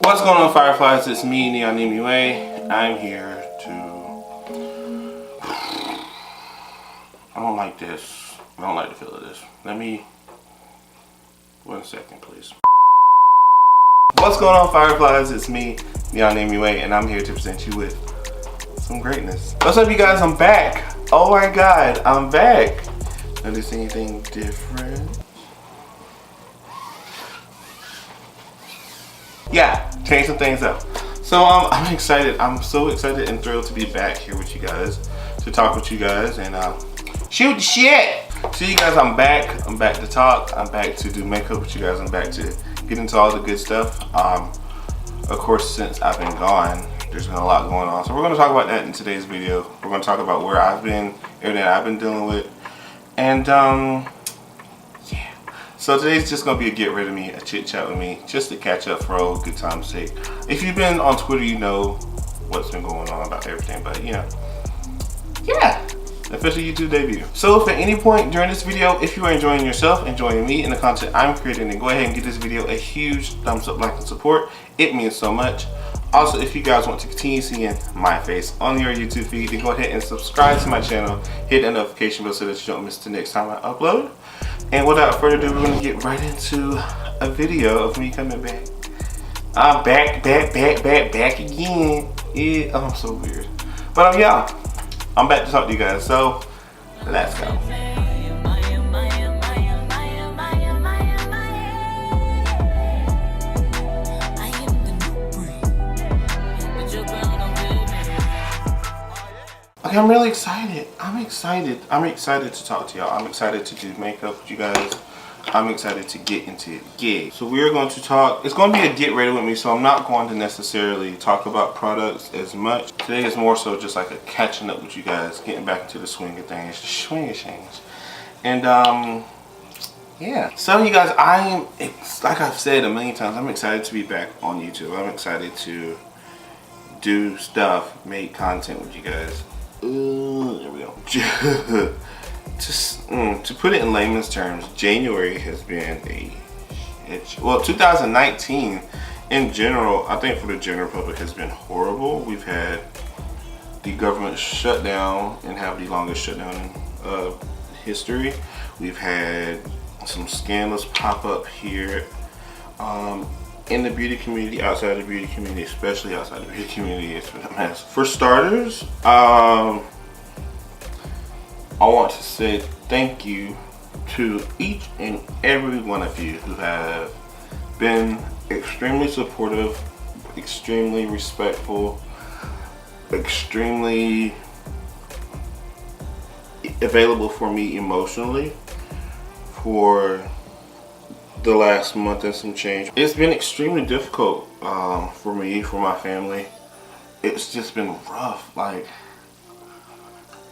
What's going on, Fireflies? It's me, KingJBeauty. I'm here to... I don't like this. I don't like the feel of this. Let me... 1 second, please. What's going on, Fireflies? It's me, KingJBeauty, and I'm here to present you with some greatness. What's up, you guys? I'm back. Oh my god, I'm back. Notice anything different? Yeah, change some things up. So I'm excited. I'm so excited and thrilled to be back here with you guys, to talk with you guys and shoot the shit. So you guys, I'm back. I'm back to talk. I'm back to do makeup with you guys. I'm back to get into all the good stuff. Of course, since I've been gone, there's been a lot going on. So we're going to talk about that in today's video. We're going to talk about where I've been, everything I've been dealing with, and yeah. So today's just gonna be a get rid of me, a chit chat with me, just to catch up for old good time's sake. If you've been on Twitter, you know what's been going on about everything, but you know, yeah, official YouTube debut. So if at any point during this video, if you are enjoying yourself, enjoying me and the content I'm creating, then go ahead and give this video a huge thumbs up, like, and support. It means so much. Also, if you guys want to continue seeing my face on your YouTube feed, then go ahead and subscribe to my channel, hit that notification bell so that you don't miss the next time I upload. And without further ado, we're gonna get right into a video of me coming back. I'm back again. Yeah, oh, I'm so weird. But yeah, I'm back to talk to you guys, so let's go. Okay, I'm really excited. I'm excited to talk to y'all. I'm excited to do makeup with you guys. I'm excited to get into it. Yeah. So we're going to talk. It's going to be a get ready with me, so I'm not going to necessarily talk about products as much. Today is more so just like a catching up with you guys, getting back into the swing of things, the swing of things. And yeah. So you guys, it's like I've said a million times, I'm excited to be back on YouTube. I'm excited to do stuff, make content with you guys. There we go. To put it in layman's terms, January has been well, 2019 in general, I think for the general public, has been horrible. We've had the government shut down and have the longest shutdown in history. We've had some scandals pop up here in the beauty community, outside the beauty community, especially outside the beauty community. It's been a mess. For starters, I want to say thank you to each and every one of you who have been extremely supportive, extremely respectful, extremely available for me emotionally for the last month and some change. It's been extremely difficult for me, for my family. It's just been rough, like,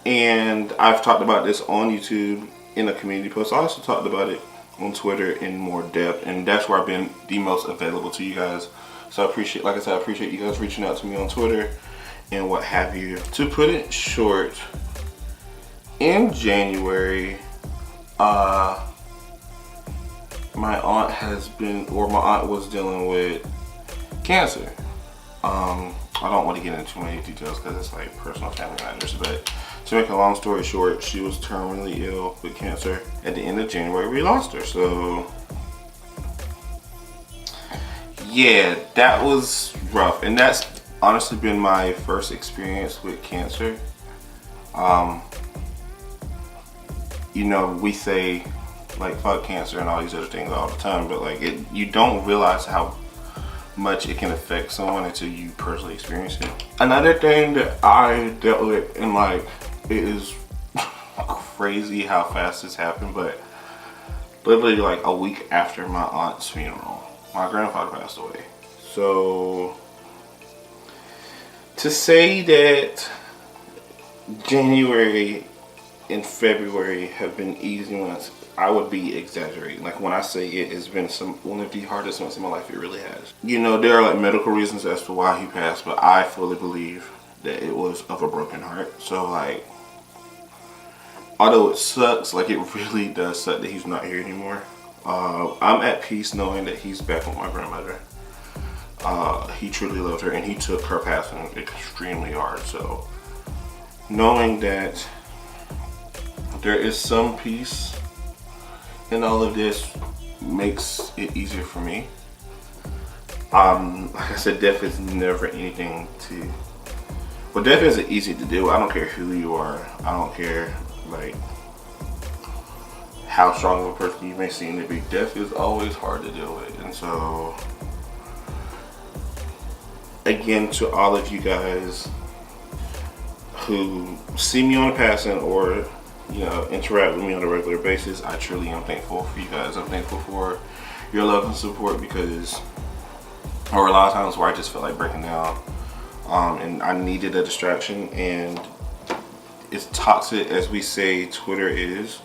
and I've talked about this on YouTube in a community post. I also talked about it on Twitter in more depth, and that's where I've been the most available to you guys. So I appreciate, like I said, I appreciate you guys reaching out to me on Twitter and what have you. To put it short, in January, my aunt was dealing with cancer. I don't want to get into too many details because it's like personal family matters, but to make a long story short, she was terminally ill with cancer. At the end of January, we lost her. So yeah, that was rough, and that's honestly been my first experience with cancer. You know, we say like fuck cancer and all these other things all the time, but like you don't realize how much it can affect someone until you personally experience it. Another thing that I dealt with, and like, it is crazy how fast this happened, but literally like a week after my aunt's funeral, my grandfather passed away. So to say that January and February have been easy months, I would be exaggerating. Like when I say it has been one of the hardest months in my life, it really has. You know, there are like medical reasons as to why he passed, but I fully believe that it was of a broken heart. So like, although it sucks, like it really does suck that he's not here anymore, I'm at peace knowing that he's back with my grandmother. he truly loved her and he took her passing extremely hard. So knowing that there is some peace in all of this makes it easier for me. Like I said, death is never anything to, well, death isn't easy to do. I don't care who you are. I don't care like how strong of a person you may seem to be. Death is always hard to deal with. And so again, to all of you guys who see me on a passing or, you know, interact with me on a regular basis, I truly am thankful for you guys. I'm thankful for your love and support, because there were a lot of times where I just felt like breaking down, and I needed a distraction. And as toxic as we say Twitter is,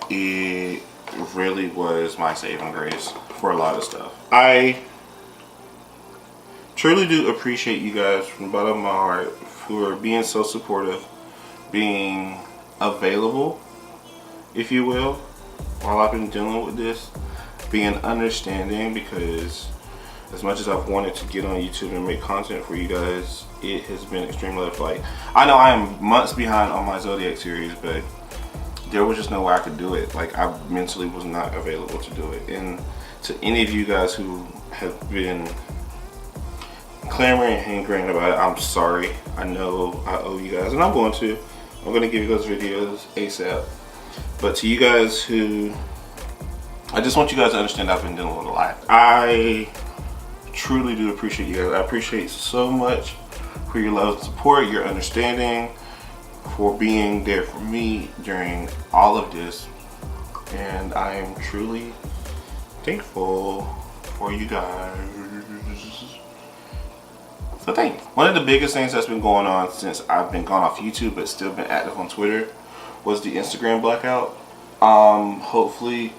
it really was my saving grace for a lot of stuff. I truly do appreciate you guys from the bottom of my heart for being so supportive, being available, if you will, while I've been dealing with this, being understanding, because as much as I've wanted to get on YouTube and make content for you guys, it has been extremely rough. Like, I know I am months behind on my Zodiac series, but there was just no way I could do it. Like, I mentally was not available to do it. And to any of you guys who have been clamoring and hankering about it, I'm sorry. I know I owe you guys, and I'm going to give you those videos ASAP. But to you guys who, I just want you guys to understand I've been dealing with a lot. I truly do appreciate you guys. I appreciate so much for your love and support, your understanding, for being there for me during all of this. And I am truly thankful for you guys. So thank you. One of the biggest things that's been going on since I've been gone off YouTube but still been active on Twitter was the Instagram blackout. Hopefully,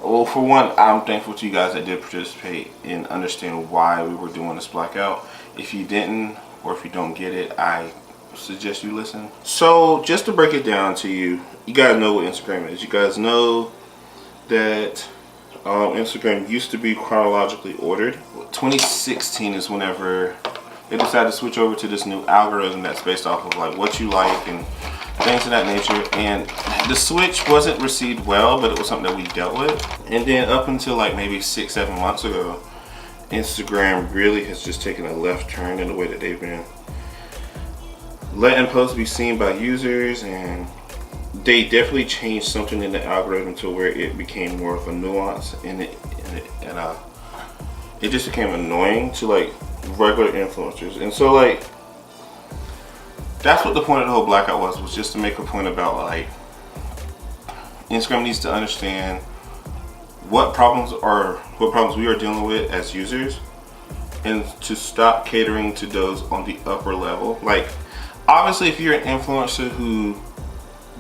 well, for one, I'm thankful to you guys that did participate and understand why we were doing this blackout. If you didn't, or if you don't get it, I suggest you listen. So just to break it down to you, you guys know what Instagram is. You guys know that Instagram used to be chronologically ordered. 2016 is whenever they decided to switch over to this new algorithm that's based off of like what you like and things of that nature. And the switch wasn't received well, but it was something that we dealt with. And then up until like maybe 6-7 months ago, Instagram really has just taken a left turn in the way that they've been letting posts be seen by users, and they definitely changed something in the algorithm to where it became more of a nuance, and it just became annoying to like regular influencers. And so like that's what the point of the whole blackout was just to make a point about like Instagram needs to understand what problems we are dealing with as users, and to stop catering to those on the upper level. Like, obviously if you're an influencer who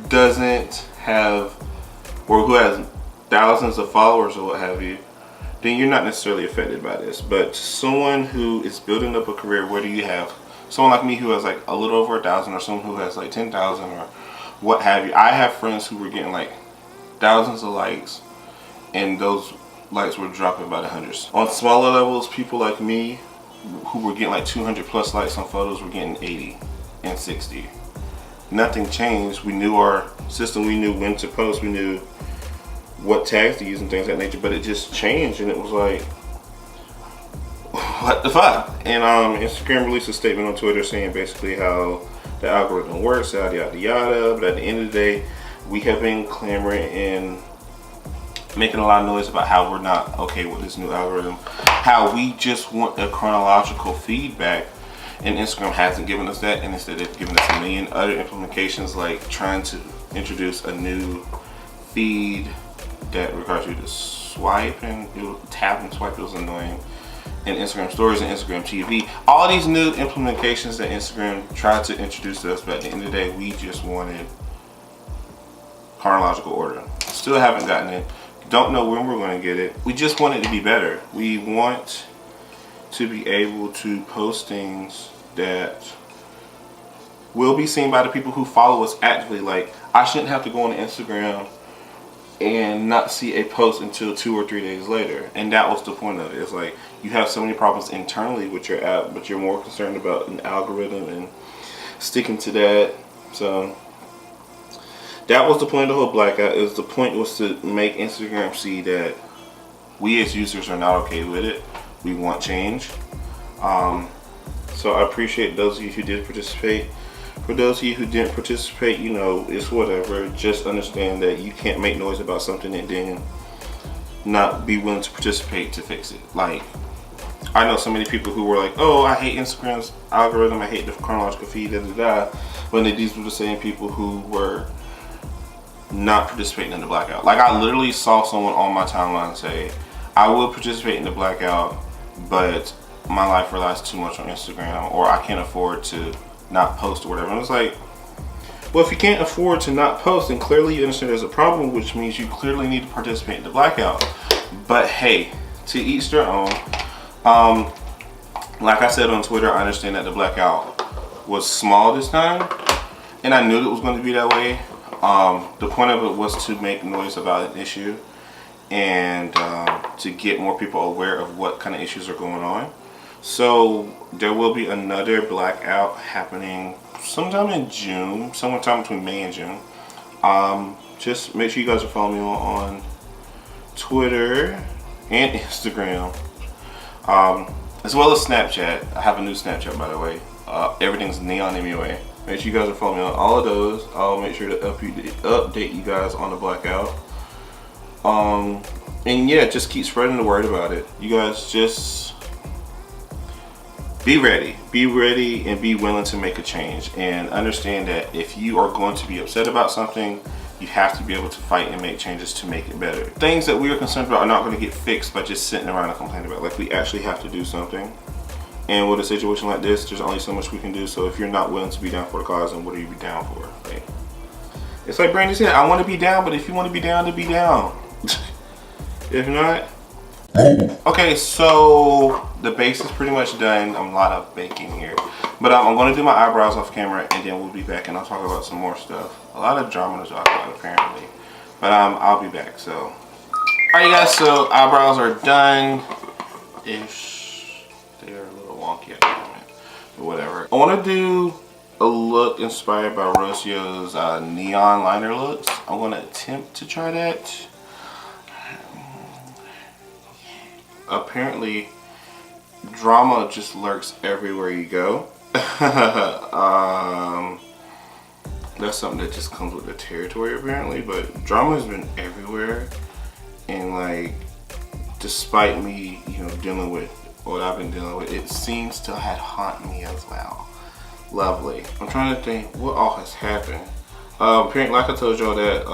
doesn't have, or who has thousands of followers or what have you, then you're not necessarily affected by this. But someone who is building up a career, whether you have someone like me who has like a little over 1,000, or someone who has like 10,000 or what have you. I have friends who were getting like thousands of likes, and those likes were dropping by the hundreds. On smaller levels, people like me who were getting like 200 plus likes on photos were getting 80 and 60. Nothing changed. We knew our system, we knew when to post, we knew what tags to use and things of that nature, but it just changed, and it was like, what the fuck? And Instagram released a statement on Twitter saying basically how the algorithm works, yada yada yada. But at the end of the day, we have been clamoring and making a lot of noise about how we're not okay with this new algorithm, how we just want a chronological feedback, and Instagram hasn't given us that, and instead they've given us a million other implementations, like trying to introduce a new feed that requires you to swipe and tap and swipe. It was annoying. And Instagram stories and Instagram TV, all these new implementations that Instagram tried to introduce to us, but at the end of the day, we just wanted chronological order. Still haven't gotten it. Don't know when we're going to get it. We just want it to be better. We want to be able to post things that will be seen by the people who follow us actively. Like, I shouldn't have to go on Instagram and not see a post until 2 or 3 days later. And that was the point of it. It's like you have so many problems internally with your app, but you're more concerned about an algorithm and sticking to that. So that was the point of the whole blackout. The point was to make Instagram see that we as users are not okay with it. We want change. So I appreciate those of you who did participate. For those of you who didn't participate, you know, it's whatever. Just understand that you can't make noise about something and then not be willing to participate to fix it. Like, I know so many people who were like, oh, I hate Instagram's algorithm, I hate the chronological feed, da da da. But these were the same people who were not participating in the blackout. Like, I literally saw someone on my timeline say, I will participate in the blackout, but my life relies too much on Instagram, or I can't afford to not post or whatever. And I was like, well, if you can't afford to not post, then clearly you understand there's a problem, which means you clearly need to participate in the blackout. But hey, to each their own. Like I said on Twitter, I understand that the blackout was small this time, and I knew it was going to be that way. The point of it was to make noise about an issue and to get more people aware of what kind of issues are going on. So there will be another blackout happening sometime in June, sometime between May and June. Just make sure you guys are following me on Twitter and Instagram, as well as Snapchat. I have a new Snapchat, by the way. Everything's neon MUA. Make sure you guys are following me on all of those. I'll make sure to update you guys on the blackout. And yeah, just keep spreading the word about it. You guys just be ready, and be willing to make a change, and understand that if you are going to be upset about something, you have to be able to fight and make changes to make it better. Things that we are concerned about are not going to get fixed by just sitting around and complaining about it. Like, we actually have to do something. And with a situation like this, there's only so much we can do. So if you're not willing to be down for the cause, then what are you be down for? Like, it's like Brandon said, I want to be down, but if you want to be down, to be down. If not, okay, so the base is pretty much done. I'm a lot of baking here, but I'm going to do my eyebrows off camera, and then we'll be back and I'll talk about some more stuff. A lot of drama to talk about apparently, but I'll be back. So alright guys, so eyebrows are done ish. They're a little wonky at the moment, but whatever. I want to do a look inspired by Rocio's neon liner looks. I'm going to attempt to try that. Apparently drama just lurks everywhere you go. That's something that just comes with the territory apparently, but drama has been everywhere, and like, despite me, you know, dealing with what I've been dealing with, it seems to have haunted me as well. Lovely. I'm trying to think what all has happened. Apparently, like I told y'all that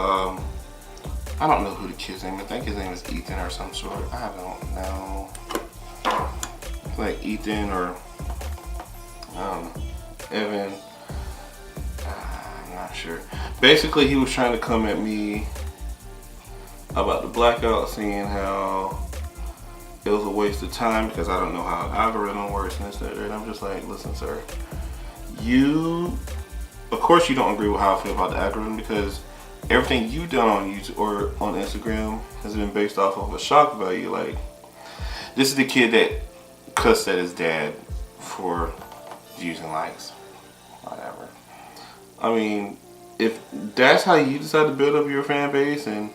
I don't know who the kid's name is. I think his name is Ethan or some sort. I don't know. It's like Ethan or Evan. I'm not sure. Basically, he was trying to come at me about the blackout, saying how it was a waste of time because I don't know how an algorithm works and this, that, and I'm just like, listen, sir. Of course you don't agree with how I feel about the algorithm, because everything you've done on YouTube or on Instagram has been based off of a shock value. Like, this is the kid that cussed at his dad for views and likes, whatever. I mean, if that's how you decide to build up your fan base and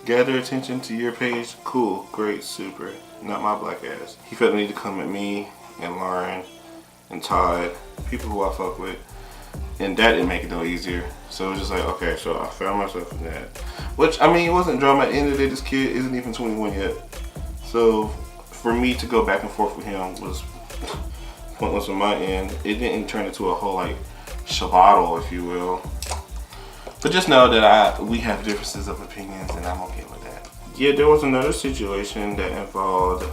gather attention to your page, cool, great, super. Not my black ass. He felt the need to come at me and Lauren and Todd, people who I fuck with, and that didn't make it no easier. So it was just like, okay, so I found myself in that. Which, I mean, it wasn't drama. At the end of the day, this kid isn't even 21 yet. So for me to go back and forth with him was pointless on my end. It didn't turn into a whole like shabattle, if you will. But just know that we have differences of opinions, and I'm okay with that. Yeah, there was another situation that involved,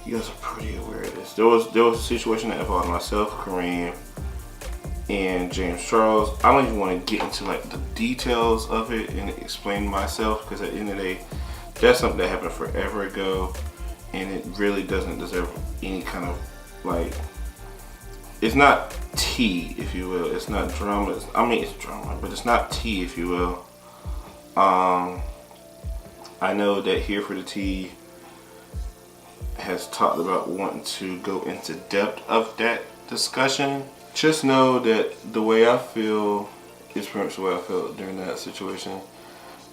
you guys are pretty aware of this. There was a situation that involved myself, Kareem, and James Charles. I don't even want to get into like the details of it and explain myself, because at the end of the day, that's something that happened forever ago, and it really doesn't deserve any kind of like, it's not tea, if you will. It's not drama. I mean, it's drama, but it's not tea, if you will. I know that Here for the Tea has talked about wanting to go into depth of that discussion. Just know that the way I feel is pretty much the way I felt during that situation.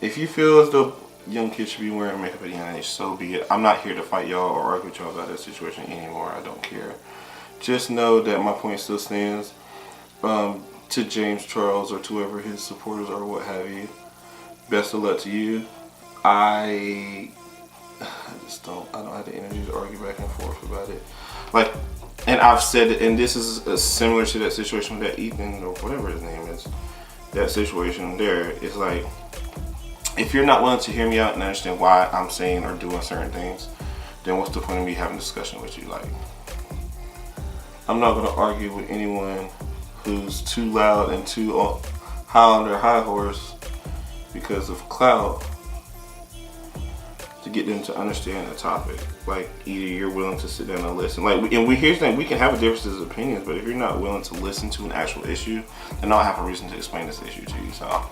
If you feel as though young kids should be wearing makeup at a young age, so be it. I'm not here to fight y'all or argue with y'all about that situation anymore. I don't care. Just know that my point still stands. To James Charles or to whoever his supporters are, what have you, best of luck to you. I don't have the energy to argue back and forth about it. Like, and I've said it, and this is similar to that situation with that Ethan or whatever his name is. That situation there is like, if you're not willing to hear me out and understand why I'm saying or doing certain things, then what's the point of me having a discussion with you? Like, I'm not gonna argue with anyone who's too loud and too high on their high horse because of clout to get them to understand the topic. Like, either you're willing to sit down and listen. Like, and here's the thing, we can have differences of opinions, but if you're not willing to listen to an actual issue, then I'll have a reason to explain this issue to you. So,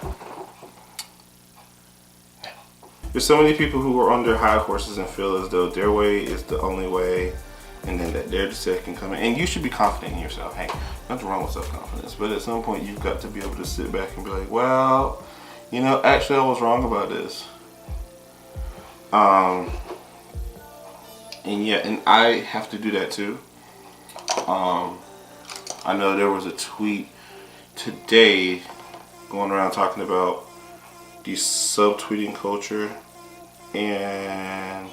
there's so many people who are on their high horses and feel as though their way is the only way, and then that their decision can come in. And you should be confident in yourself. Hey, nothing wrong with self-confidence, but at some point you've got to be able to sit back and be like, well, you know, actually I was wrong about this. And yeah, and I have to do that too. I know there was a tweet today going around talking about the subtweeting culture and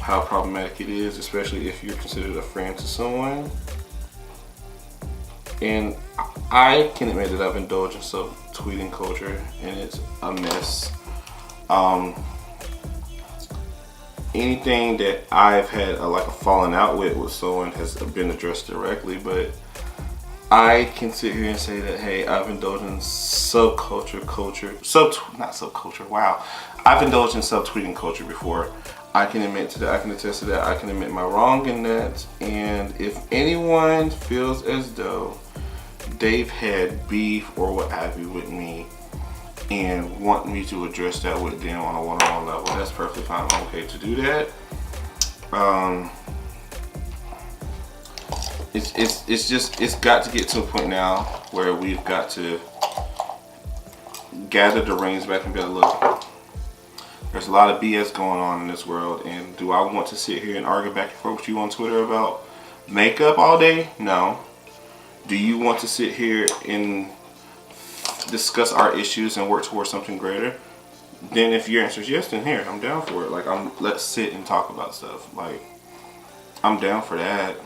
how problematic it is, especially if you're considered a friend to someone. And I can admit that I've indulged in subtweeting culture, and it's a mess. Anything that I've had like a falling out with someone has been addressed directly, but I can sit here and say that, hey, I've indulged in I've indulged in subtweeting culture before. I can admit to that, I can attest to that, I can admit my wrong in that. And if anyone feels as though they've had beef or what have you with me and want me to address that with them on a one-on-one level, that's perfectly fine. I'm okay to do that. It's got to get to a point now where we've got to gather the reins back and be like, look, there's a lot of BS going on in this world, and do I want to sit here and argue back and forth with you on Twitter about makeup all day? No. Do you want to sit here and discuss our issues and work towards something greater? Then if your answer is yes, then here, I'm down for it. Like, let's sit and talk about stuff. Like, I'm down for that.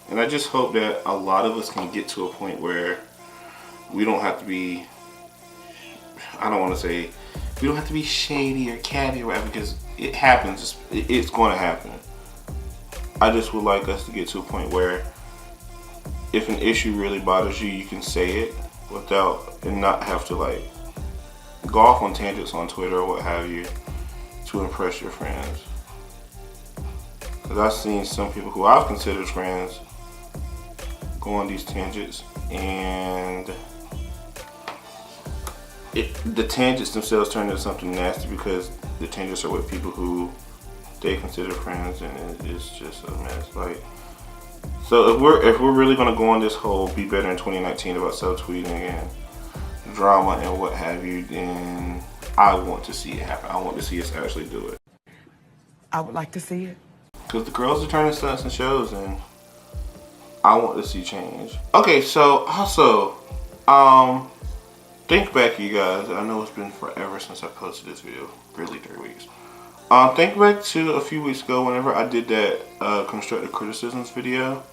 And I just hope that a lot of us can get to a point where we don't have to be, I don't want to say, we don't have to be shady or catty or whatever, because it happens. It's going to happen. I just would like us to get to a point where if an issue really bothers you, you can say it without, and not have to like go off on tangents on Twitter or what have you to impress your friends. Because I've seen some people who I've considered friends go on these tangents, and the tangents themselves turn into something nasty because the tangents are with people who they consider friends, and it's just a mess. Like, so if we're really gonna go on this whole be better in 2019 about subtweeting and drama and what have you, then I want to see it happen. I want to see us actually do it. I would like to see it. Because the girls are turning stunts and shows, and I want to see change. Okay, so also, think back, you guys. I know it's been forever since I posted this video. Really 3 weeks. Think back to a few weeks ago whenever I did that constructive criticisms video.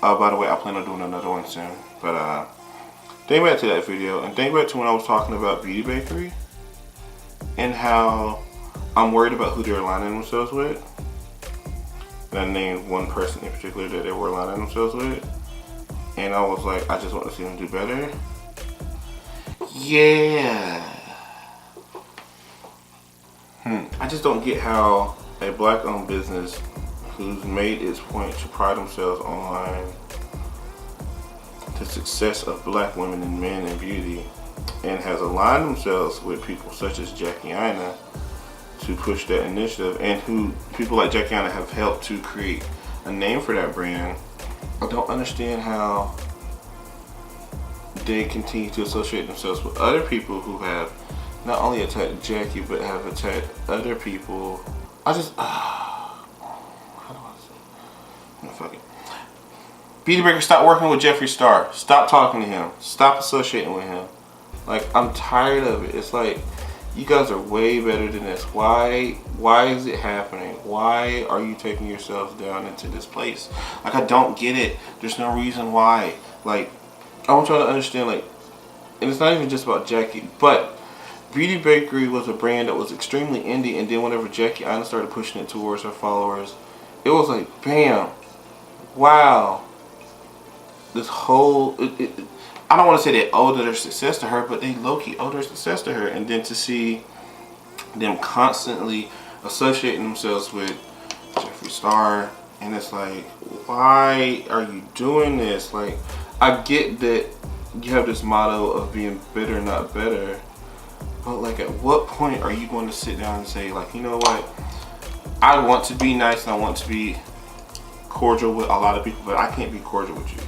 By the way, I plan on doing another one soon. But think back to that video, and think back to when I was talking about Beauty Bakery and how I'm worried about who they're aligning themselves with. And I named one person in particular that they were aligning themselves with. And I was like, I just want to see them do better. Yeah. I just don't get how a black-owned business who's made its point to pride themselves on the success of black women and men in beauty and has aligned themselves with people such as Jackie Aina to push that initiative, and who people like Jackie Aina have helped to create a name for that brand. I don't understand how they continue to associate themselves with other people who have not only attacked Jackie but have attacked other people. I just how do I say? No, fuck it. Beauty Breaker, stop working with Jeffree Star. Stop talking to him. Stop associating with him. Like, I'm tired of it. It's like, you guys are way better than this. Why is it happening? Why are you taking yourselves down into this place? Like, I don't get it. There's no reason why. Like, I want y'all to understand, like, and it's not even just about Jackie, but Beauty Bakery was a brand that was extremely indie, and then whenever Jackie Aina started pushing it towards her followers, it was like, bam, wow. This whole, I don't want to say they owed their success to her, but they low-key owed their success to her. And then to see them constantly associating themselves with Jeffree Star, and it's like, why are you doing this? Like, I get that you have this motto of being bitter, not better, but like, at what point are you going to sit down and say, like, you know what, I want to be nice and I want to be cordial with a lot of people, but I can't be cordial with you.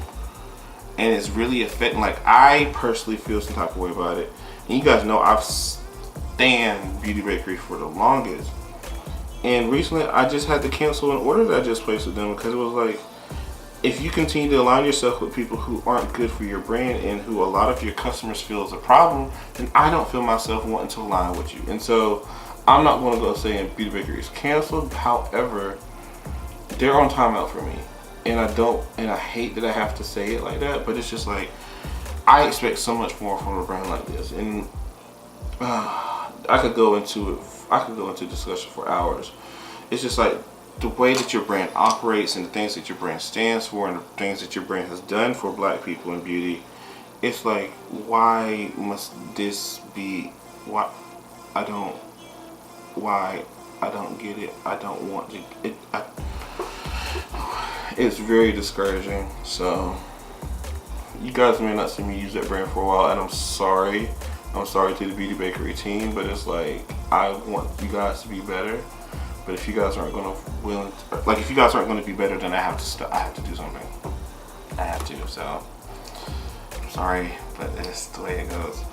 And it's really affecting, like, I personally feel some type of way about it. And you guys know I've stanned Beauty Bakery for the longest. And recently I just had to cancel an order that I just placed with them, because it was like, if you continue to align yourself with people who aren't good for your brand and who a lot of your customers feel is a problem, then I don't feel myself wanting to align with you. And so I'm not going to go saying Beauty Bakery is canceled. However, they're on timeout for me. And I hate that I have to say it like that, but it's just like, I expect so much more from a brand like this. And I could go into discussion for hours. It's just like, the way that your brand operates and the things that your brand stands for and the things that your brand has done for black people in beauty, it's like, why must this be, I don't get it. I don't want to, it's very discouraging. So you guys may not see me use that brand for a while, and I'm sorry to the Beauty Bakery team, but it's like, I want you guys to be better. But if you guys aren't going to be better, then I have to do something. I have to. So I'm sorry, but that's the way it goes.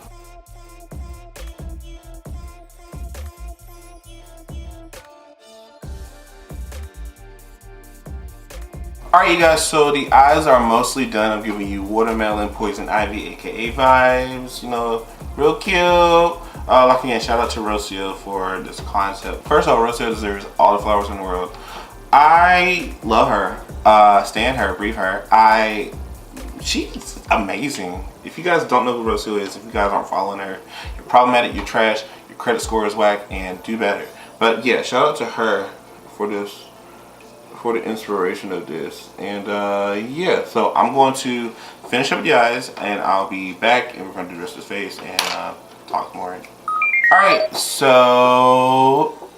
Alright, you guys, so the eyes are mostly done. I'm giving you watermelon, poison ivy, aka vibes, you know, real cute. Like, again, shout out to Rocio for this concept. First of all, Rocio deserves all the flowers in the world. I love her, stan her, breathe her. She's amazing. If you guys don't know who Rocio is, if you guys aren't following her, you're problematic, you're trash, your credit score is whack, and do better. But yeah, shout out to her for this, for the inspiration of this. And yeah, so I'm going to finish up the eyes, and I'll be back, and we're going to do the rest of the face and talk more. Alright, so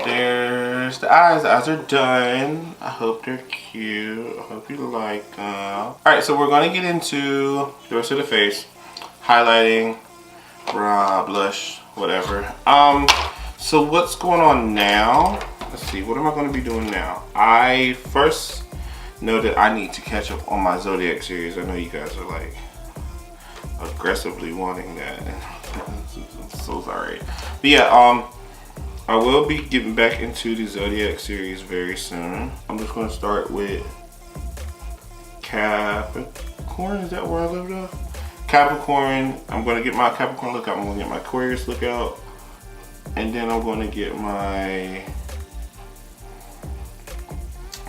there's the eyes. The eyes are done. I hope they're cute. I hope you like them. Alright, so we're going to get into the rest of the face. Highlighting, brow, blush, whatever. So what's going on now? Let's see, what am I going to be doing now? I first know that I need to catch up on my Zodiac series. I know you guys are like aggressively wanting that. I'm so sorry. But yeah, I will be getting back into the Zodiac series very soon. I'm just going to start with Capricorn. Is that where I left off? Capricorn. I'm going to get my Capricorn look out. I'm going to get my Aquarius look out. And then I'm going to get my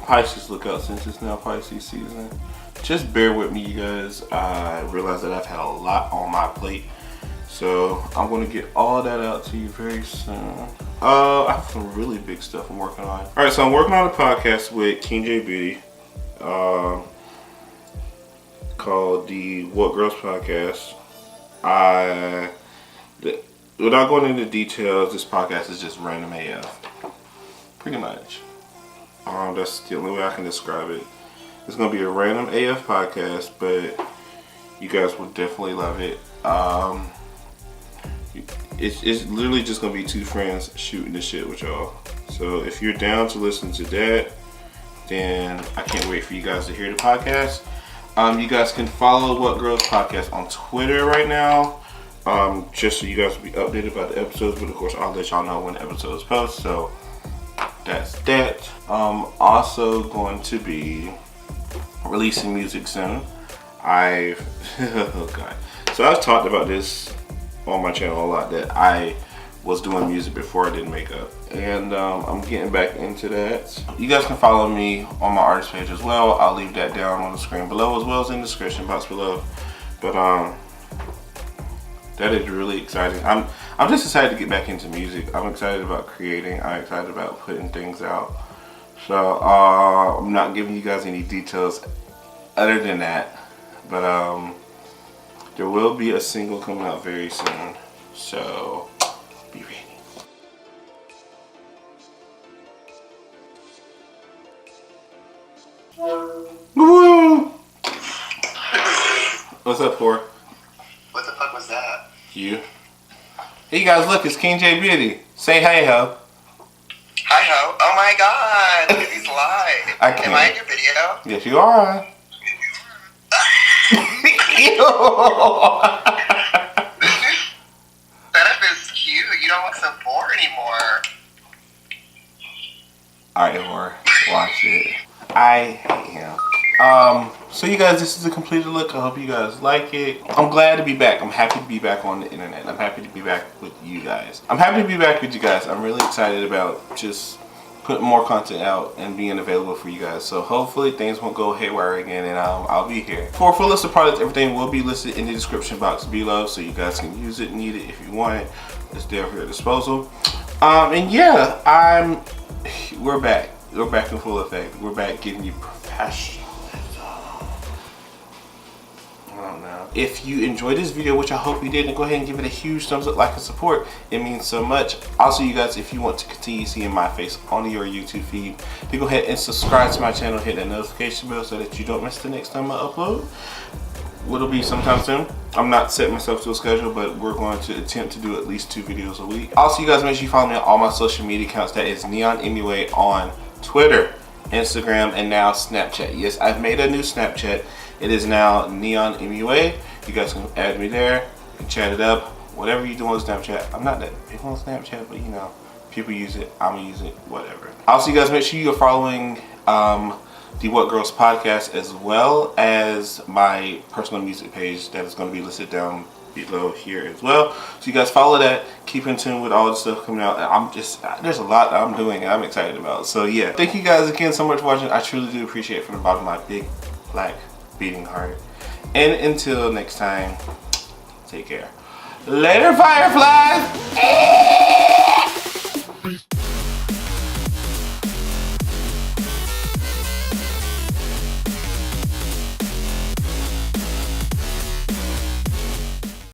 Pisces look out, since it's now Pisces season. Just bear with me, you guys. I realize that I've had a lot on my plate, so I'm going to get all that out to you very soon. I have some really big stuff I'm working on. Alright, so I'm working on a podcast with KingJBeauty called the What Girls Podcast. Without going into details, this podcast is just random AF. Pretty much. That's the only way I can describe it. It's going to be a random AF podcast, but you guys will definitely love it. It's literally just gonna be two friends shooting the shit with y'all. So if you're down to listen to that, then I can't wait for you guys to hear the podcast. You guys can follow What Girls Podcast on Twitter right now, just so you guys will be updated about the episodes. But of course, I'll let y'all know when the episodes post. So that's that. Also going to be releasing music soon. Oh god. So I've talked about this on my channel a lot, that I was doing music before I did makeup, and I'm getting back into that. You guys can follow me on my artist page as well. I'll leave that down on the screen below as well as in the description box below. But that is really exciting. I'm just excited to get back into music. I'm excited about creating. I'm excited about putting things out. So I'm not giving you guys any details other than that, but there will be a single coming out very soon, so be ready. Woo! What's up, whore? What the fuck was that? You. Hey guys, look, it's KingJBeauty. Say hey ho. Hi ho. Oh my god, look at these lights. I can't. Am I in your video? Yes, you are. Setup is cute. You don't look so bored anymore. Alright, whore. Watch it. I hate him. So you guys, this is a completed look. I hope you guys like it. I'm glad to be back. I'm happy to be back on the internet. I'm happy to be back with you guys. I'm happy to be back with you guys. I'm really excited about just putting more content out and being available for you guys. So hopefully things won't go haywire again, and I'll be here. For a full list of products, everything will be listed in the description box below, so you guys can use it, need it if you want it. It's there for your disposal. And yeah, we're back. We're back in full effect. We're back getting you professional. If you enjoyed this video, which I hope you did, then go ahead and give it a huge thumbs up, like, and support. It means so much. Also, you guys, if you want to continue seeing my face on your YouTube feed, then go ahead and subscribe to my channel, hit that notification bell so that you don't miss the next time I upload. It'll be sometime soon. I'm not setting myself to a schedule, but we're going to attempt to do at least 2 videos a week. Also, you guys, make sure you follow me on all my social media accounts. That is Neon MUA on Twitter, Instagram, and now Snapchat. Yes, I've made a new Snapchat. It is now Neon MUA. You guys can add me there. You can chat it up. Whatever you do on Snapchat. I'm not that big on Snapchat, but you know, people use it. I'm gonna use it. Whatever. Also, you guys, make sure you're following the What Girls Podcast, as well as my personal music page that is going to be listed down below here as well. So you guys follow that. Keep in tune with all the stuff coming out. There's a lot that I'm doing and I'm excited about. So yeah, thank you guys again so much for watching. I truly do appreciate it from the bottom of my big black beating heart. And until next time, take care. Later, Fireflies!